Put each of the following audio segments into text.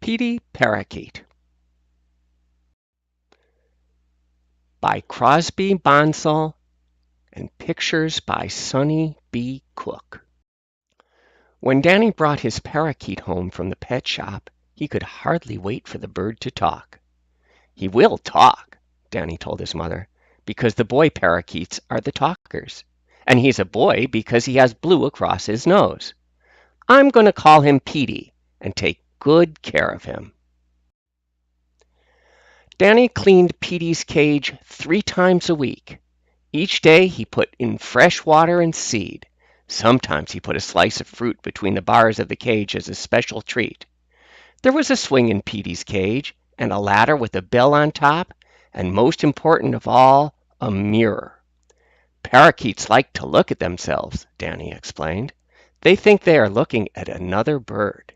Petey Parakeet by Crosby Bonsall and pictures by Sonny B. Cook. When Danny brought his parakeet home from the pet shop, he could hardly wait for the bird to talk. "He will talk," Danny told his mother, "because the boy parakeets are the talkers. And he's a boy because he has blue across his nose. I'm going to call him Petey and take good care of him." Danny cleaned Petey's cage 3 times a week. Each day he put in fresh water and seed. Sometimes he put a slice of fruit between the bars of the cage as a special treat. There was a swing in Petey's cage, and a ladder with a bell on top, and most important of all, a mirror. Parakeets like to look at themselves, Danny explained. They think they are looking at another bird.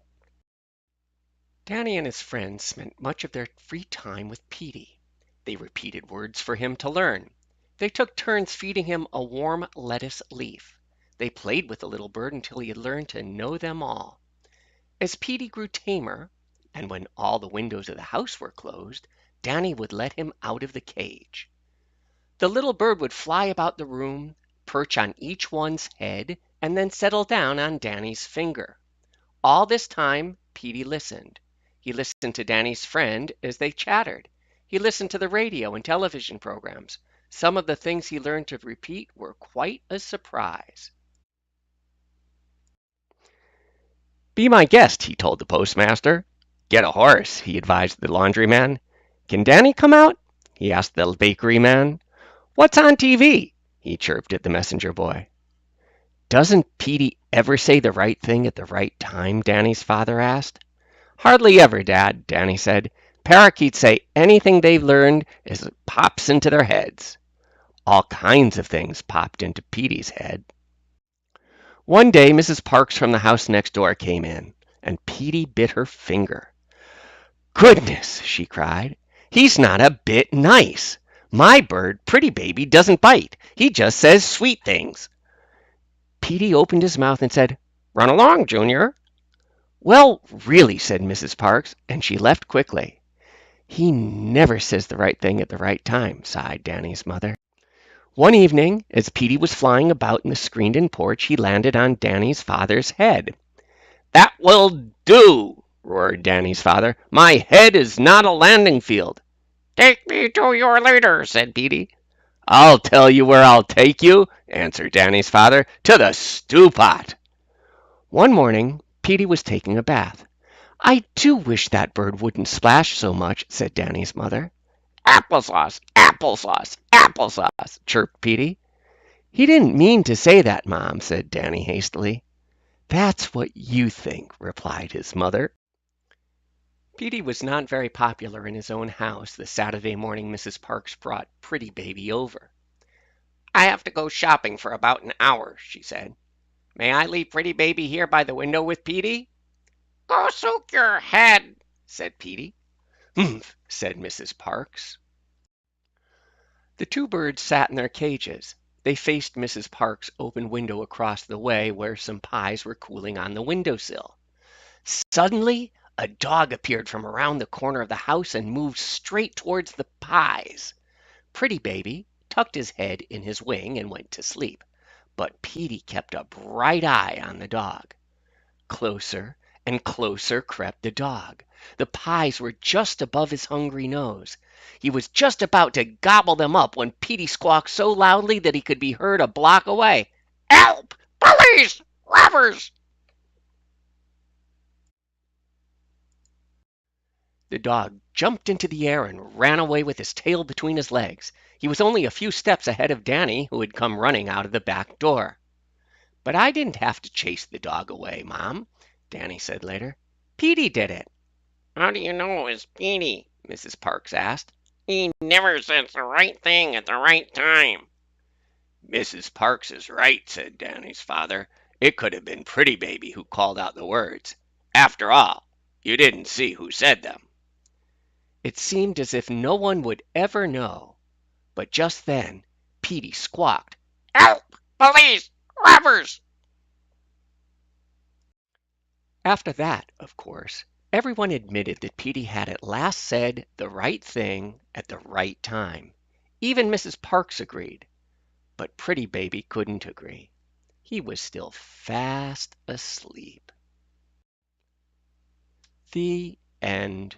Danny and his friends spent much of their free time with Petey. They repeated words for him to learn. They took turns feeding him a warm lettuce leaf. They played with the little bird until he had learned to know them all. As Petey grew tamer, and when all the windows of the house were closed, Danny would let him out of the cage. The little bird would fly about the room, perch on each one's head, and then settle down on Danny's finger. All this time Petey listened. He listened to Danny's friend as they chattered. He listened to the radio and television programs. Some of the things he learned to repeat were quite a surprise. "Be my guest," he told the postmaster. "Get a horse," he advised the laundryman. "Can Danny come out?" he asked the bakery man. "What's on TV?" he chirped at the messenger boy. "Doesn't Petey ever say the right thing at the right time?" Danny's father asked. "Hardly ever, Dad," Danny said. "Parakeets say anything they've learned as it pops into their heads." All kinds of things popped into Petey's head. One day Mrs. Parks from the house next door came in, and Petey bit her finger. "Goodness!" she cried. "He's not a bit nice. My bird, Pretty Baby, doesn't bite. He just says sweet things." Petey opened his mouth and said, "Run along, Junior." "Well, really," said Mrs. Parks, and she left quickly. "He never says the right thing at the right time," sighed Danny's mother. One evening, as Petey was flying about in the screened-in porch, he landed on Danny's father's head. "That will do!" roared Danny's father. "My head is not a landing field." "Take me to your leader," said Petey. "I'll tell you where I'll take you," answered Danny's father. "To the stew pot." One morning Petey was taking a bath. "I do wish that bird wouldn't splash so much," said Danny's mother. "Applesauce, applesauce, applesauce," chirped Petey. "He didn't mean to say that, Mom," said Danny hastily. "That's what you think," replied his mother. Petey was not very popular in his own house the Saturday morning Mrs. Parks brought Pretty Baby over. "I have to go shopping for about an hour," she said. "May I leave Pretty Baby here by the window with Petey?" "Go soak your head," said Petey. "Humph," said Mrs. Parks. The two birds sat in their cages. They faced Mrs. Parks' open window across the way where some pies were cooling on the windowsill. Suddenly, a dog appeared from around the corner of the house and moved straight towards the pies. Pretty Baby tucked his head in his wing and went to sleep, but Petey kept a bright eye on the dog. Closer and closer crept the dog. The pies were just above his hungry nose. He was just about to gobble them up when Petey squawked so loudly that he could be heard a block away. "Help! Police! Robbers!" The dog jumped into the air and ran away with his tail between his legs. He was only a few steps ahead of Danny, who had come running out of the back door. "But I didn't have to chase the dog away, Mom," Danny said later. "Petey did it." "How do you know it was Petey?" Mrs. Parks asked. "He never says the right thing at the right time." "Mrs. Parks is right," said Danny's father. "It could have been Pretty Baby who called out the words. After all, you didn't see who said them." It seemed as if no one would ever know. But just then, Petey squawked, "Help! Police! Robbers!" After that, of course, Everyone admitted that Petey had at last said the right thing at the right time. Even Mrs. Parks agreed, but Pretty Baby couldn't agree. He was still fast asleep. The end.